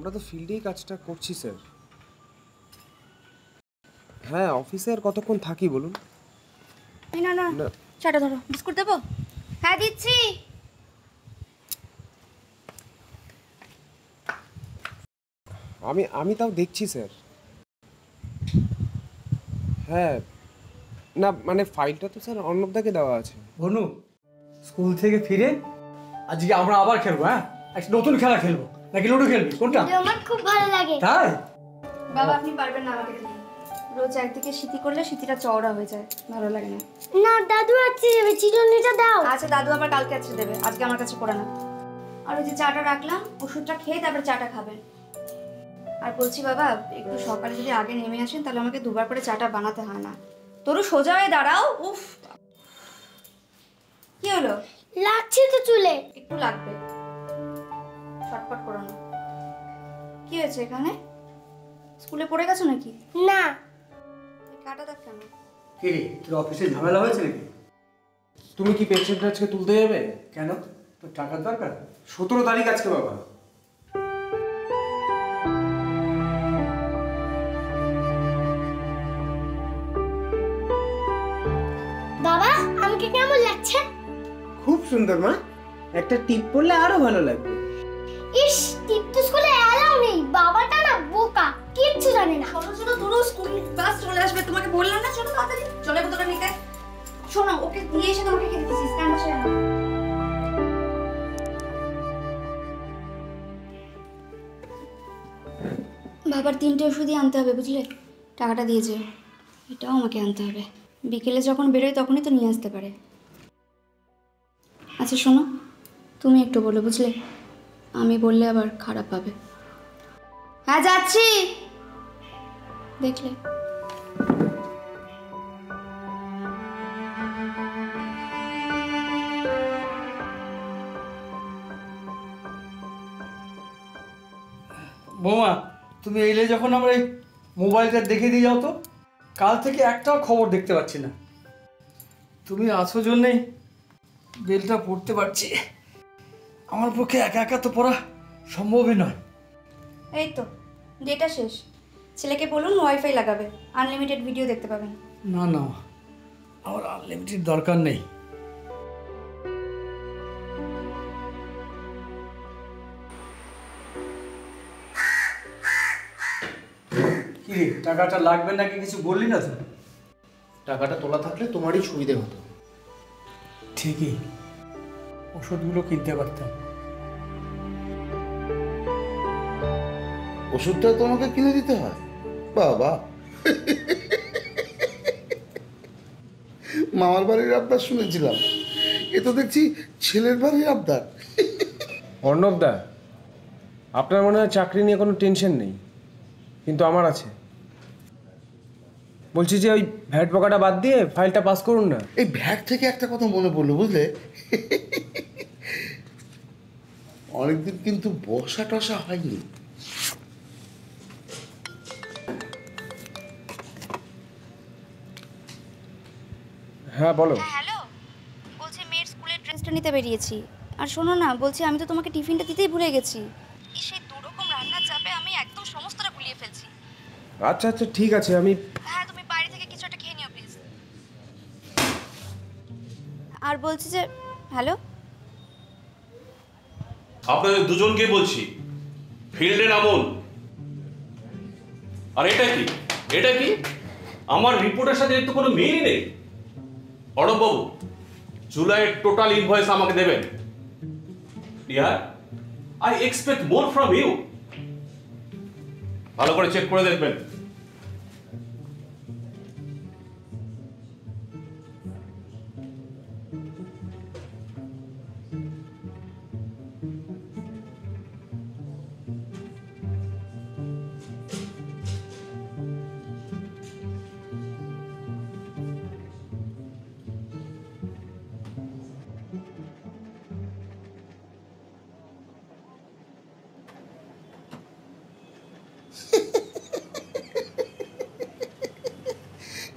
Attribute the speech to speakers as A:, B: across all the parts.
A: আমরা তো ফিল্ডেই কাজটা করছি স্যার। হ্যাঁ, অফিসে আর কতক্ষণ থাকি বলুন?
B: না না, চাটা ধরো। বিস্কুট দেবো? হ্যাঁ দিচ্ছি।
A: আমি তাও দেখছি স্যার। হ্যাঁ, না মানে ফাইলটা তো স্যার অর্ণবদাকে দেওয়া আছে।
C: বনু, স্কুল থেকে ফিরে আজকে আমরা আবার খেলবো। হ্যাঁ, একটা নতুন খেলা খেলবো, নাকি লুডো খেলবি? কোনটা?
D: আমার খুব ভালো লাগে।
C: তাই?
B: বাবা আপনি পারবেন না আমাকে দিয়ে। রোজ একদিকে সিটি করলে সিটিটা চওড়া হয়ে যায়, ভালো লাগে না।
D: না দাদু আছে, চিরুনিটা দাও।
B: আচ্ছা দাদু আবার কালকে আছে দেবে, আজকে আমার কাছে করে না। আর ওই যে চাটা রাখলাম, ওষুধটা খেয়ে তারপর চাটা খাবেন। আর বলছি বাবা, একটু সকালে যদি আগে নেমে আসেন তাহলে আমাকে দুবার করে চাটা বানাতে হয় না। তোরও সোজা হয়ে দাঁড়াও। উফ, কি হলো?
D: লাগছে তো চুলে।
B: একটু লাগবে, শর্টকাট করো না। কি হয়েছে এখানে? স্কুলে পড়ে গেছো নাকি?
D: না।
B: কাটা দাগ কেন?
C: কি রে, তোর অফিসে ঝামেলা হয়েছে নাকি?
A: তুমি কি পেনশনটা আজকে তুলতে যাবে?
C: কেন, তোর টাকার দরকার?
A: 17 তারিখ আজকে বাবা।
D: বাবা আমাকে কেমন লাগছে?
E: খুব সুন্দর মা, একটা টিপ পরলে আরো ভালো লাগবে।
D: ইস, টিপ তো স্কুলে এলাও নেই। বাবাটা না বোকা, কিচ্ছু জানে না।
B: শোনো শোনো, তোরও স্কুল বাস চলে আসবে, তোমাকে বললাম না? চলো তাড়াতাড়ি চলে বোতলটা নিতে। শোনো, ওকে দিয়ে এসে তোমাকে খেতে দিচ্ছি। স্ট্যান্ড বসে না। বাবার 3টে ওষুধই আনতে হবে বুঝলে? টাকাটা দিয়েছে, এটাও আমাকে আনতে হবে। বিকেলে যখন বেরোয় তখনই তো নিয়ে আসতে পারে। আচ্ছা শোনো, তুমি একটু বলো বুঝলে, আমি বললে আবার খারাপ পাবে। হ্যাঁ যাচ্ছি, দেখলে।
C: বৌমা, তুমি এলে যখন আমরা এই মোবাইলটা দেখে দিয়ে যাও তো। কাল থেকে একটাও খবর দেখতে পাচ্ছি না। তুমি আছো জন্যেই বেলটা পড়তে পারছি। আমার পক্ষে একা একা তো পড়া সম্ভবই নয়।
B: এই তো ডেটা শেষ। ছেলেকে বলুন ওয়াইফাই লাগাবে, আনলিমিটেড ভিডিও দেখতে পাবেন।
C: না না, আমার আনলিমিটেড দরকার নেই। কি রে, টাকাটা লাগবে নাকি কিছু বললি না তো?
E: টাকাটা তোলা থাকলে তোমারই সুবিধে হতো।
C: ঠিকই, ওষুধগুলো কিনতে পারতাম।
F: ওষুধটা তোমাকে কিনে দিতে হয়? বাবা, মামার বাড়ির আবদার শুনেছিলাম, এ তো দেখছি ছেলের বাড়ির আবদার।
A: অর্ণবদা, আপনার মনে হয় চাকরি নিয়ে কোনো টেনশন নেই, কিন্তু আমার আছে। বলছি যে ওই ভ্যাট পোকাটা বাদ দিয়ে ফাইলটা পাস করুন না।
F: এই ভ্যাট থেকে একটা কথা মনে পড়লো বুঝলে, অনেকদিন কিন্তু বসা টসা হয়নি।
A: হ্যাঁ বলো।
B: হ্যালো, বলছি মেয়ের স্কুলের ড্রেসটা নিতে বেরিয়েছি। আর শোনো না, বলছি আমি তো তোমাকে টিফিনটা দিতেই ভুলে গেছি। সেই দুরকম রান্নার চাপে আমি একদম সমস্তটা গুলিয়ে ফেলছি।
A: আচ্ছা আচ্ছা ঠিক আছে, আমি।
B: হ্যাঁ তুমি বাইরে থেকে কিছু একটা খেয়ে নিও প্লিজ। আর বলছি যে, হ্যালো,
G: আপনাদের দুজনকে বলছি ফিল্ডে নামুন। আর এটা কি, এটা কি আমার রিপোর্টের সাথে তো কোনো মিলই নেই। অর্ণববাবু, জুলাইয়ের টোটাল ইনভয়েস আমাকে দেবেন। Dear, I expect more from you. ভালো করে চেক করে দেখবেন।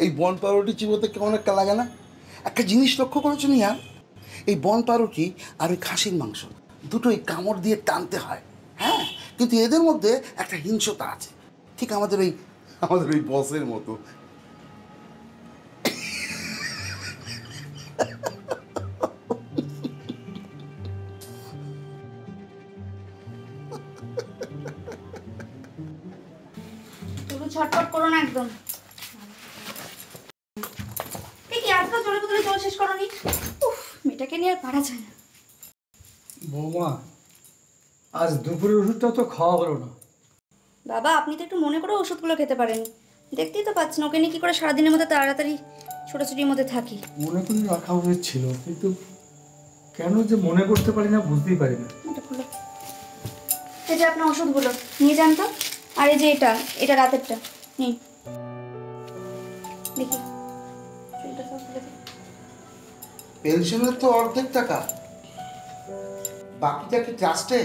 F: এই বন পাউরুটি চিবোতে কেমন একটা লাগে না? একটা জিনিস লক্ষ্য করেছো নি আর, এই বন পাউরুটি আর ওই খাসির মাংস দুটোই কামড় দিয়ে টানতে হয়। হ্যাঁ, কিন্তু এদের মধ্যে একটা হিংসতা আছে, ঠিক আমাদের ওই বসের মতো।
B: তুমি ছটফট করো না একদম। এই কি আজকাল জলের বোতলে জল শেষ করনি? উফ, মেয়েটাকে নিয়ে আর পারা যায় না।
C: বৌমা, আজ দুপুরের ওষুধটা তো খাওয়া হলো না।
B: বাবা, আপনি তো একটু মনে করে ওষুধগুলো খেতে পারেন। দেখতেই তো পাচ্ছেন ওকে নিয়ে কি করে সারাদিনের মধ্যে তাড়াতাড়ি ছোটাছুটির মধ্যে থাকি।
C: মনে করে রাখা উচিত ছিল, কিন্তু কেন যে মনে করতে পারি না বুঝতেই পারি না।
B: এটা খুলো। এই যে আপনার ওষুধগুলো নিয়ে যান তো। আর এই যে এটা রাতেরটা নিন। দেখি চুলটা সব খুলে দিন।
F: পেনশনের তো অর্ধেক টাকা, বাকিটা কি ট্রাস্টে?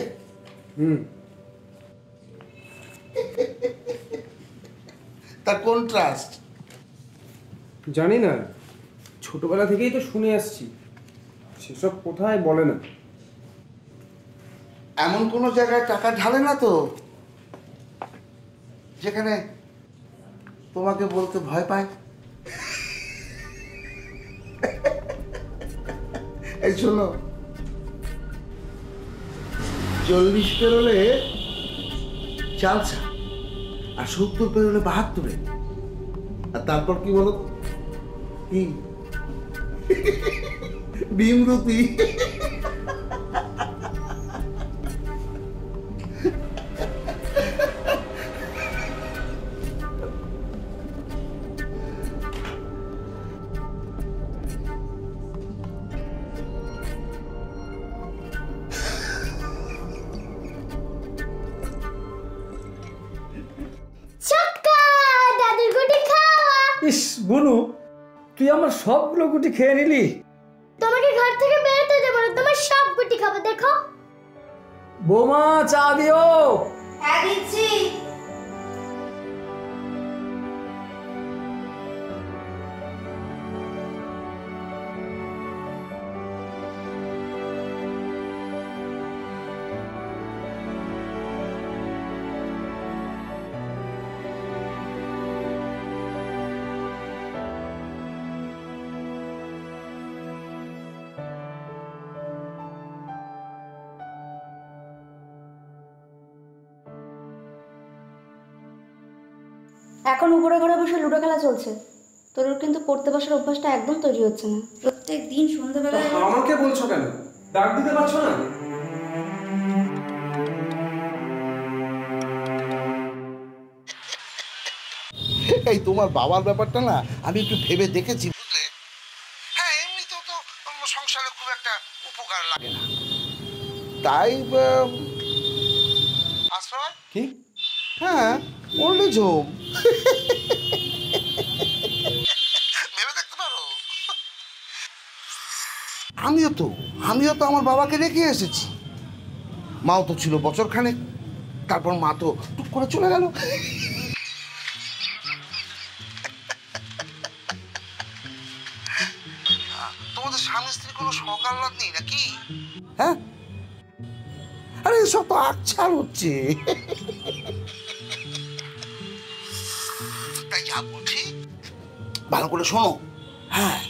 F: তা কোন ট্রাস্ট?
A: জানি না, ছোটবেলা থেকেই তো শুনে আসছি, সেসব কোথায় বলে না।
F: এমন কোনো জায়গায় টাকা ঢালে না তো যেখানে তোমাকে বলতে ভয় পায়? এই শোনো, 40 পেরোলে চালসা, আর 70 পেরোলে 72, আর তারপর কি বলো, কি ভীমরতি।
D: ছক্কা, দাদুর গুটি খাওয়া।
C: ইস বুনু, তুই আমার সবগুলো গুটি খেয়ে নিলি।
D: তোমাকে ঘর থেকে বেরোতে দেবো না, তোমার সব গুটি খাবো। দেখো
C: বৌমা, চা দিও।
B: হ্যাঁ দিচ্ছি। এখন উপরে ঘরে বসে লুডো খেলা চলছে। তোর কিন্তু পড়তে বসার অভ্যাসটা একদম তৈরি হচ্ছে না। প্রত্যেক দিন সন্ধ্যাবেলায়
A: আমাকে বলছো কেন? ডাক দিতে পারছো না?
F: এই তোমার বাবার ব্যাপারটা না আমি একটু ভেবে দেখেছি, বুঝলে? হ্যাঁ, এমনিতেও তো সংসারে খুব একটা উপকার লাগে না, তাই আশ্রয়
A: কি?
F: হ্যাঁ, ওল্ড এজ হোম ভেবে দেখতে পারো। আমিও তো আমার বাবাকে রেখে এসেছি। মাও তো ছিল বছরখানেক, তারপর মা তো টুক করে চলে গেল। তোমাদের স্বামী স্ত্রী কোনো শখ আহ্লাদ নেই নাকি? হ্যাঁ, আরে এসব তো আকছার হচ্ছে। তাই যা বলছি ভালো করে শোনো। হ্যাঁ,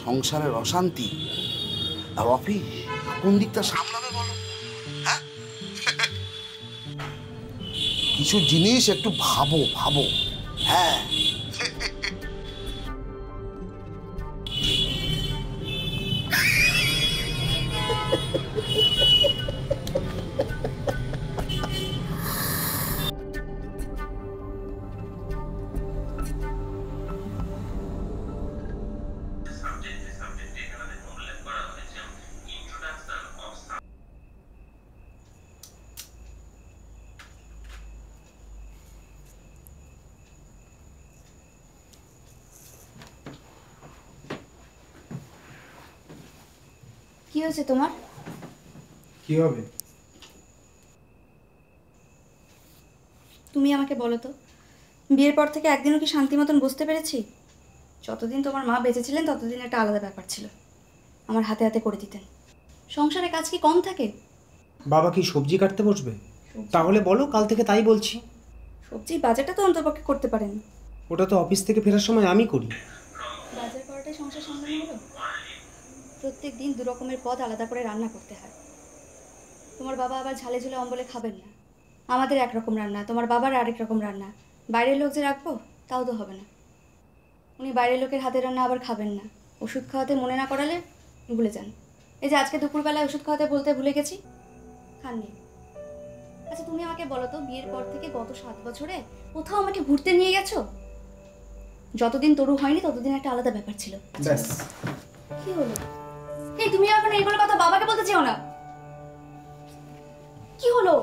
F: সংসারের অশান্তি আর অফিস কোন দিকটা সামলাবে বলো? হ্যাঁ, কিছু জিনিস একটু ভাবো। হ্যাঁ,
B: কি হয়েছে তোমার?
A: কি হবে?
B: তুমি আমাকে বলো তো, বিয়ের পর থেকে একদিনও কি শান্তি মতন বসতে পেরেছি? যতদিন তোমার মা বেঁচে ছিলেন ততদিন একটা আলাদা ব্যাপার ছিল, আমার হাতে হাতে করে দিতেন। সংসারে কাজ কি কম থাকে?
E: বাবা কি সবজি কাটতে বসবে? তাহলে বলো, কাল থেকে তাই বলছি।
B: সবজি বাজারটা তো অন্তপক্ষে করতে পারেন।
E: ওটা তো অফিস থেকে ফেরার সময় আমি করি।
B: বাজার করাটাই সংসার সামলানো হলো? প্রত্যেক দিন 2 রকমের পদ আলাদা করে রান্না করতে হয়। তোমার বাবা আবার ঝালে ঝুলে অম্বলে খাবেন না। আমাদের একরকম রান্না, তোমার বাবার আরেক রকম রান্না। বাইরের লোক যে রাখবো তাও তো হবে না। উনি বাইরের লোকের হাতের রান্না আবার খাবেন না। ওষুধ খাওয়াতে মনে না করালে ভুলে যান। এই যে আজকে দুপুরবেলায় ওষুধ খাওয়াতে বলতে ভুলে গেছি, খাননি। আচ্ছা তুমি আমাকে বলো তো, বিয়ের পর থেকে গত 7 বছরে কোথাও আমাকে ঘুরতে নিয়ে গেছো? যতদিন তরু হয়নি ততদিন একটা আলাদা ব্যাপার ছিল।
E: ব্যাস।
B: কি হলো? এই তুমি এখন এইগুলো কথা বাবাকে বলতে চাও না? কি হলো?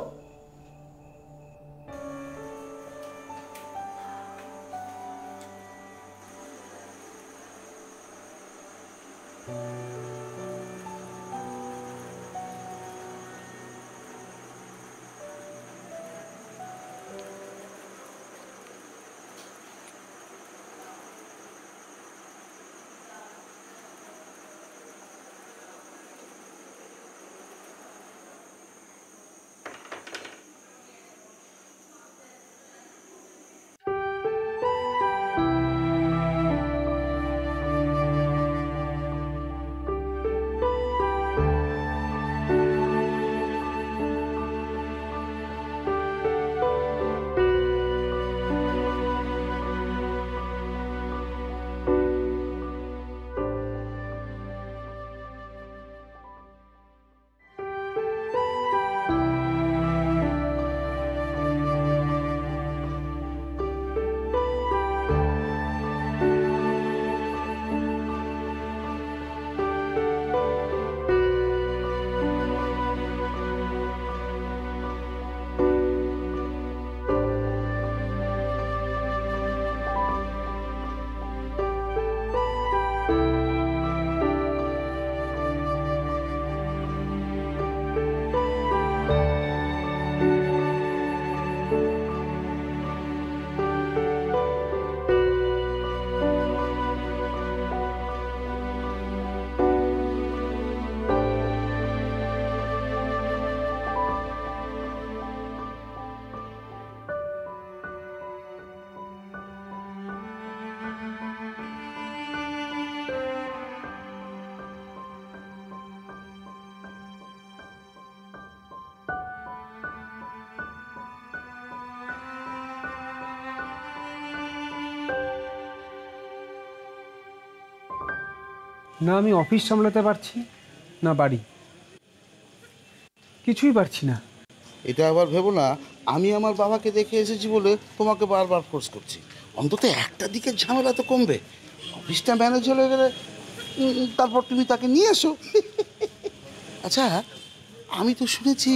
A: না আমি অফিস সামলাতে পারছি, না বাড়ি, কিছুই পারছি না।
F: এটা আবার ভেবো না আমি আমার বাবাকে দেখে এসেছি বলে তোমাকে বারবার ফোর্স করছি। অন্তত একটা দিকের ঝামেলা তো কমবে। অফিসটা ম্যানেজ হয়ে গেলে তারপর তুমি তাকে নিয়ে এসো। আচ্ছা, আমি তো শুনেছি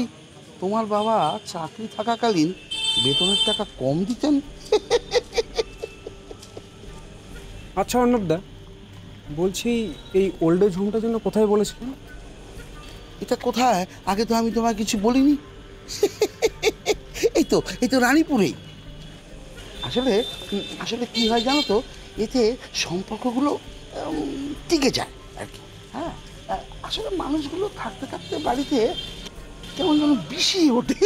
F: তোমার বাবা চাকরি থাকাকালীন বেতনের টাকা কম দিতেন।
A: আচ্ছা অর্ণবদা, বলছি এই ওল্ড এজ হোমটার জন্য কোথায় বলেছিলেন?
F: এটা কোথায় আগে তো আমি তোমায় কিছু বলিনি। এই তো রানীপুরেই। আসলে আসলে কি হয় জানো তো, এতে সম্পর্কগুলো টিকে যায় আর কি। হ্যাঁ, আসলে মানুষগুলো থাকতে থাকতে বাড়িতে কেমন যেন বেশি ওঠে।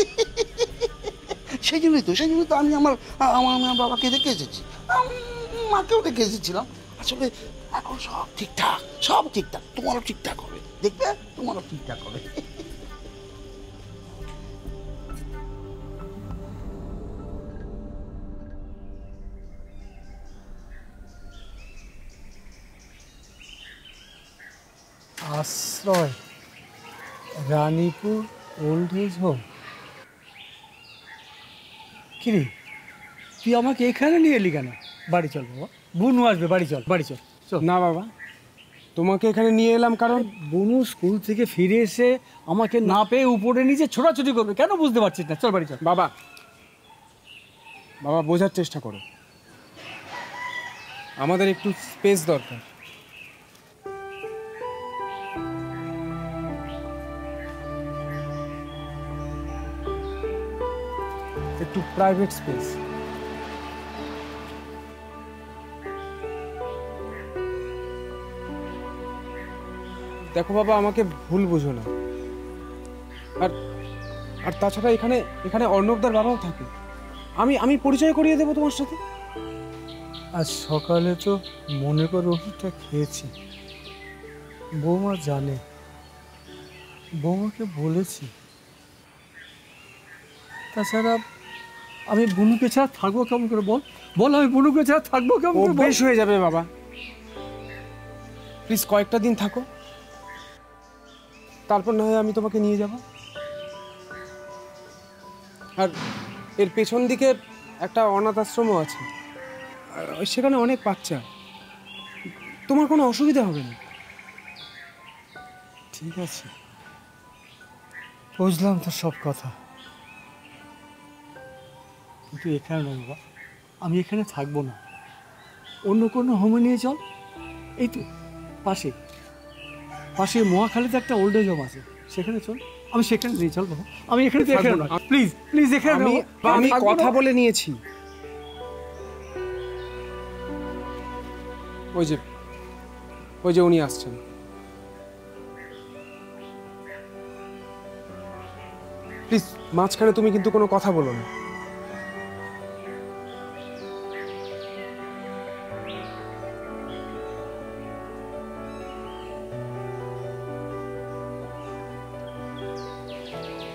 F: সেই জন্যই তো আমি আমার বাবাকে রেখে এসেছি, মাকেও রেখে এসেছিলাম। আসলে এখন সব ঠিকঠাক, তোমারও ঠিকঠাক হবে, দেখবে তোমারও ঠিকঠাক হবে।
C: আশ্রয়, রানীপুর ওল্ড এজ হোম। কিরে, তুই আমাকে এখানে নিয়ে এলি কেন? বাড়ি চল বাবা, বুনু আসবে, বাড়ি চল চল।
A: না বাবা, তোমাকে এখানে নিয়ে এলাম কারণ
C: বুনু স্কুল থেকে ফিরে এসে আমাকে না পেয়ে উপরে নিচে ছোটাছুটি করবে, কেন বুঝতে পারছিস না? চল বাড়ি চল।
A: বাবা বোঝার চেষ্টা করো, আমাদের একটু স্পেস দরকার। একটু প্রাইভেট স্পেস। দেখো বাবা, আমাকে ভুল বুঝো না। আর আর তাছাড়া এখানে এখানে অর্ণবদার বাবাও থাকে। আমি আমি পরিচয় করিয়ে দেবো তোমার সাথে।
C: আজ সকালে তো মনে করে ওষুধটা খেয়েছি, বৌমা জানে, বৌমাকে বলেছি। তাছাড়া আমি বুনুকে ছাড়া থাকবো কেমন করে বল, বল আমি বুনুকে ছাড়া থাকবো কেমন করে বল?
A: অভ্যেস হয়ে যাবে বাবা, প্লিজ কয়েকটা দিন থাকো, তারপর না হয় আমি তোমাকে নিয়ে যাব। আর এর পেছন দিকে একটা অনাথ আশ্রমও আছে, আর সেখানে অনেক বাচ্চা, তোমার কোনো অসুবিধা হবে না।
C: ঠিক আছে, বুঝলাম তো সব কথা, কিন্তু এখানে নয় বাবা, আমি এখানে থাকবো না, অন্য কোনো হোমে নিয়ে চল। এই তো পাশে পাশে মহাখালীতে একটা ওল্ড এজ হোম আছে, সেখানে চল, আমি সেখানে নিয়ে চল বাবা, আমি এখানে থাকবো না, প্লিজ প্লিজ এখানে
A: আমি আমি কথা বলে নিয়েছি। ওই যে উনি আসছেন। প্লিজ মাঝখানে তুমি কিন্তু কোনো কথা বলো না।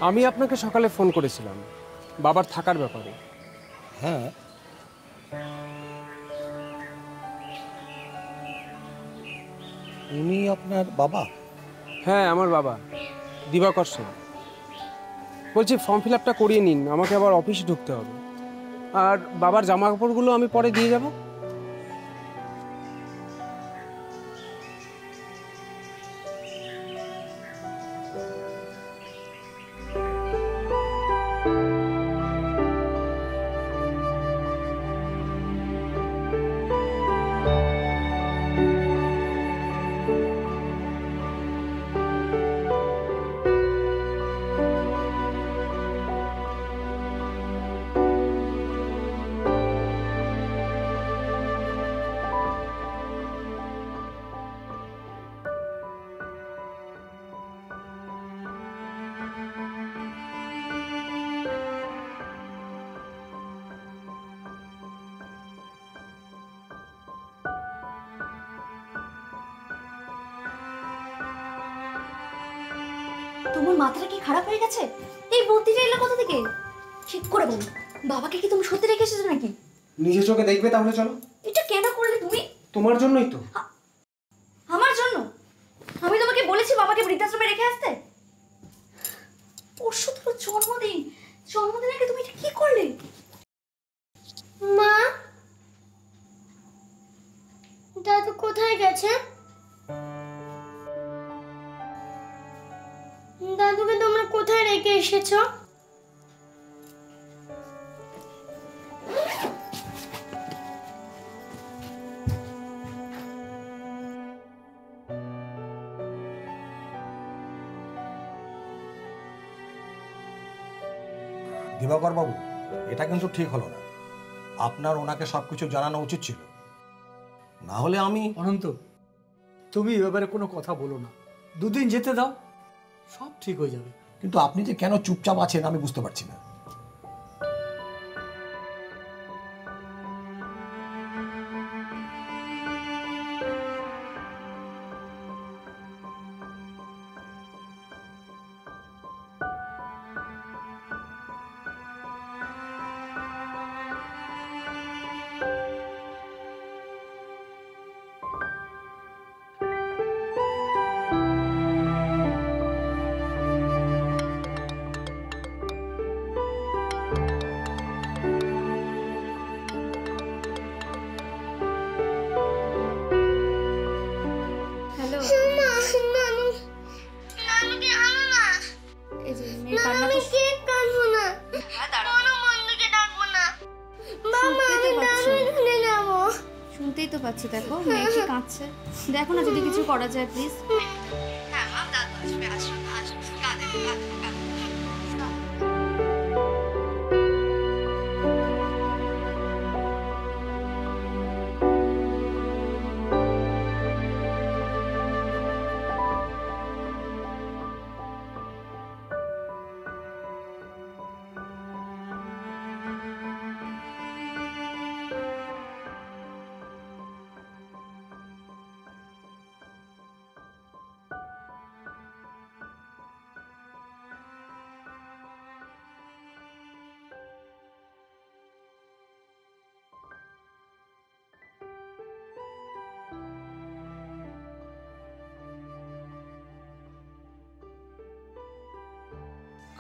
A: আমি আপনাকে সকালে ফোন করেছিলাম বাবার থাকার ব্যাপারে।
F: হ্যাঁ, উনি আপনার বাবা?
A: হ্যাঁ, আমার বাবা দিবাকর সেন। বলছি ফর্ম ফিল আপটা করিয়ে নিন, আমাকে আবার অফিসে ঢুকতে হবে। আর বাবার জামা কাপড়গুলো আমি পরে দিয়ে যাব।
B: তোমার মাথাটা কি খারাপ হয়ে গেছে? এই বুদ্ধিটা এলো কোথা থেকে? ঠিক করে বলো, বাবাকে কি তুমি সত্যি রেখে এসেছো নাকি?
A: নিজের চোখে দেখবে, তাহলে চলো।
B: এটা কেন করলে তুমি?
A: তোমার জন্যই তো।
B: আমার জন্য? আমি তোমাকে বলেছি বাবাকে বৃদ্ধাশ্রমে রেখে আসতে। পরশু তোর জন্মদিন, জন্মদিনে তুমি এটা কি করলে?
D: মা, দাদু কোথায় গেছে? দাদুকে তোমরা কোথায় রেখে এসেছো?
H: দিবাকর বাবু, এটা কিন্তু ঠিক হলো না। আপনার ওনাকে সবকিছু জানানো উচিত ছিল, না হলে আমি।
C: অনন্ত, তুমি এ ব্যাপারে কোনো কথা বলো না, দুদিন যেতে দাও, সব ঠিক হয়ে যাবে।
H: কিন্তু আপনি যে কেন চুপচাপ আছেন আমি বুঝতে পারছি না।
B: হ্যালো,
D: নানু, নানুকে আনো না।
B: এই যে মেয়ে কান্না
D: আমি
B: তো
D: কেক কাটবো না, কোনো বন্ধুকে ডাকবো না। বাবা, আমি নানু এখানে যাবো।
B: শুনতেই তো পাচ্ছি, দেখো মেয়েটি কাঁদছে। দেখো না যদি কিছু করা যায় প্লিজ। হ্যাঁ মা, দাদু আসবে, আসো আসো, কাঁদে কাঁদে কাঁদে।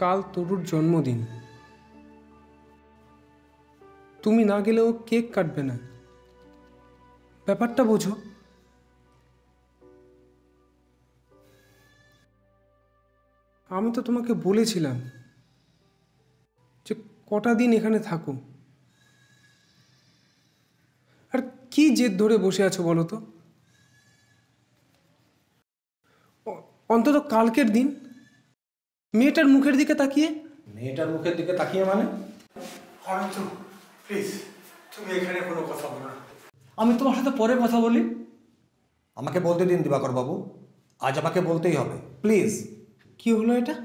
A: কাল তরুর জন্মদিন, তুমি না গেলে ও কেক কাটবে না। ব্যাপারটা বোঝো। আমি তো তোমাকে বলেছিলাম যে কটা দিন এখানে থাকো। আর কি জেদ ধরে বসে আছো বলো তো? অন্তত কালকের দিন মেয়েটার মুখের দিকে তাকিয়ে।
H: মেয়েটার মুখের দিকে তাকিয়ে মানে?
C: অনন্ত প্লিজ, তুমি এখানে কোনো কথা বলো না। আমি তোমার সাথে পরে কথা বলি।
H: আমাকে বলতে দিন দিবাকর বাবু, আজ আমাকে বলতেই হবে প্লিজ।
A: কি হলো এটা?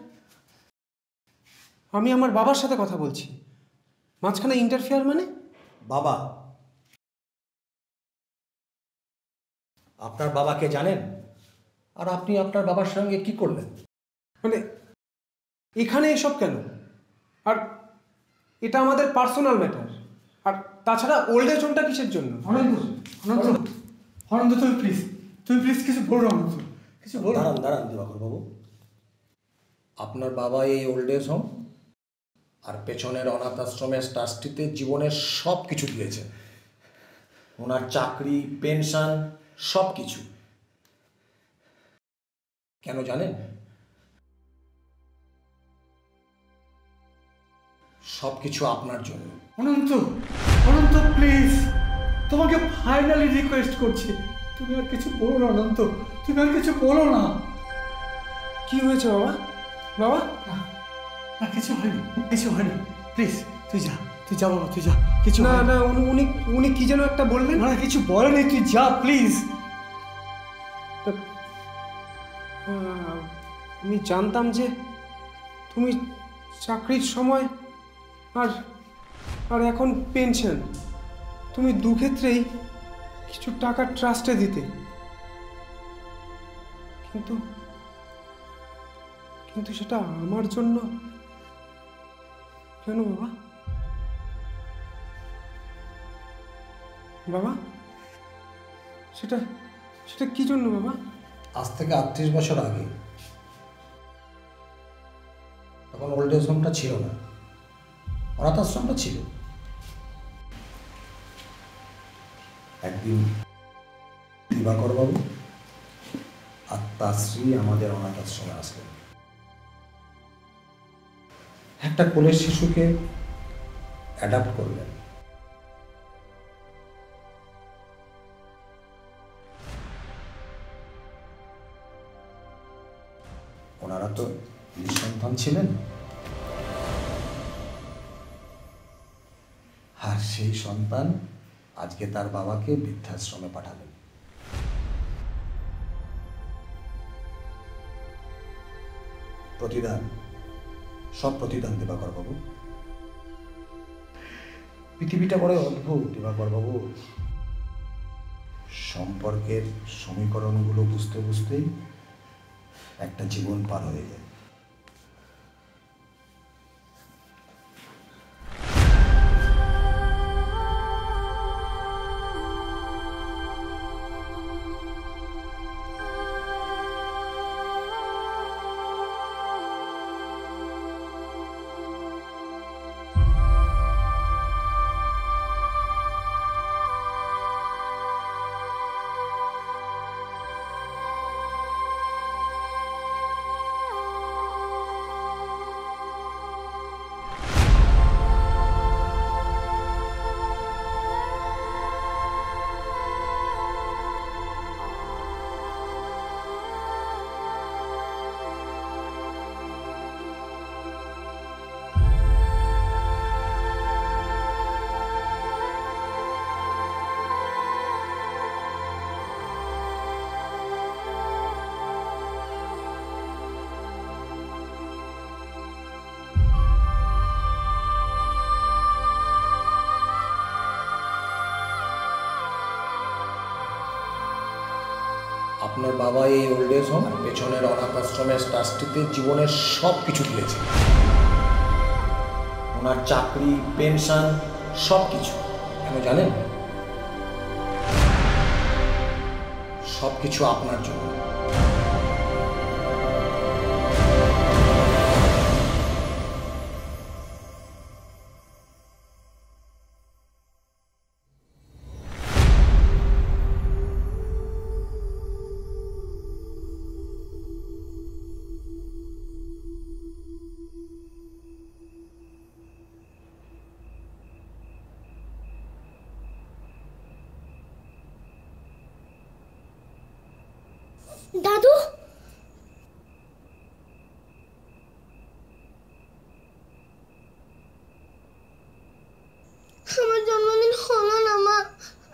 A: আমি আমার বাবার সাথে কথা বলছি, মাঝখানে ইন্টারফেয়ার মানে?
H: বাবা? আপনার বাবাকে জানেন? আর আপনি আপনার বাবার সঙ্গে কি করলেন?
A: মানে এখানে এসব কেন? আর এটা আমাদের পার্সোনাল ম্যাটার। আর তাছাড়া ওল্ড এজ হোমটা কিসের জন্য?
C: অনন্ত তুমি প্লিজ কিছু বলো। অনন্ত কিছু বলো।
H: দাঁড়ান দিবাকর বাবু, আপনার বাবা এই ওল্ড এজ হোম আর পেছনের অনাথ আশ্রমের ট্রাস্টিতে জীবনের সব কিছু দিয়েছে। ওনার চাকরি, পেনশন, সব কিছু। কেন জানেন? সব কিছু আপনার জন্য।
C: অনন্ত প্লিজ, তোমাকে ফাইনালি রিকোয়েস্ট করছি, তুমি আর কিছু বলো না। অনন্ত, তুমি আর কিছু বলো না।
A: কি হয়েছে বাবা? বাবা
C: না কিছু হয়নি। প্লিজ তুই যা বাবা, তুই যা। কিছু
A: না না, উনি কি যেন একটা বললেন।
C: না কিছু বলেনি, তুই যা প্লিজ।
A: আমি জানতাম যে তুমি চাকরির সময় আর এখন পেনশন, তুমি দুক্ষেত্রেই কিছু টাকা ট্রাস্টে দিতে, কিন্তু সেটা আমার জন্য কেন বাবা? বাবা সেটা কি জন্য বাবা?
H: আজ থেকে 38 বছর আগে তখন ওল্ড এজ হোমটা ছিল না, অনাথ আশ্রমটা ছিল। একদিন দিবাকর বাবু আর তার স্ত্রী আমাদের অনাথ আশ্রমে আসলেন। একটা কোলের শিশুকে অ্যাডাপ্ট করলেন। ওনারা তো নিঃসন্তান ছিলেন, আর সেই সন্তান আজকে তার বাবাকে বৃদ্ধাশ্রমে পাঠালেন। প্রতিদান, সব প্রতিদান দিবাকর বাবু। পৃথিবীটা বড় অদ্ভুত দিবাকর বাবু। সম্পর্কের সমীকরণগুলো বুঝতে বুঝতেই একটা জীবন পার হয়ে যায়। আপনার বাবা এই ওল্ড এজ হোম আর পেছনের অনাথ আশ্রমের ট্রাস্টিতে জীবনের সব কিছু দিয়েছে। ওনার চাকরি, পেনশন, সব কিছু। কেন জানেন? সব কিছু আপনার জন্য।
D: দাদু আমার জন্মদিন হলো না মা,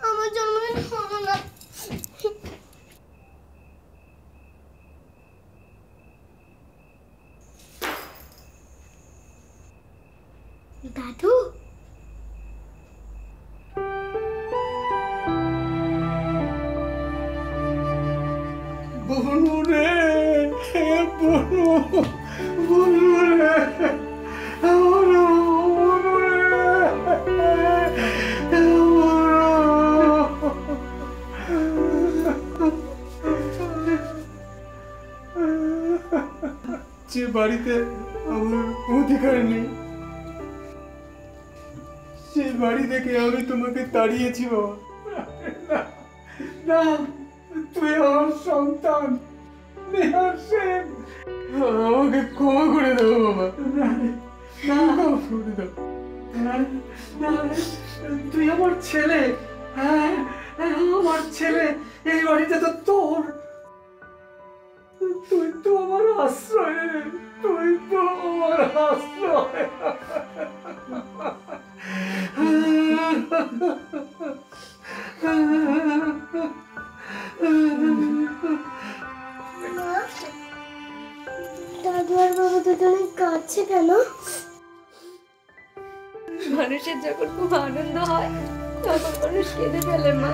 D: আমার জন্মদিন হলো না। দাদু
C: বনু রে, বনু, বনু রে, বনু, বনু রে, যে বাড়িতে আমার অধিকার নেই, সেই বাড়ি থেকে আমি তোমাকে তাড়িয়েছি বাবা। না, তুই আমার সন্তান, নেহার সেন, আমাকে ক্ষমা করে দাও বাবা। ক্ষমা করে দাও। তুই আমার ছেলে, হ্যাঁ আমার ছেলে, এই বাড়িতে তো তোর, তুই তো আমার আশ্রয়, তুই তো আমার আশ্রয়।
D: দাদু আর বাবা দুজনে কাঁদছে কেন?
B: মানুষের যখন খুব আনন্দ হয় তখন মানুষ কেঁদে ফেলে মা।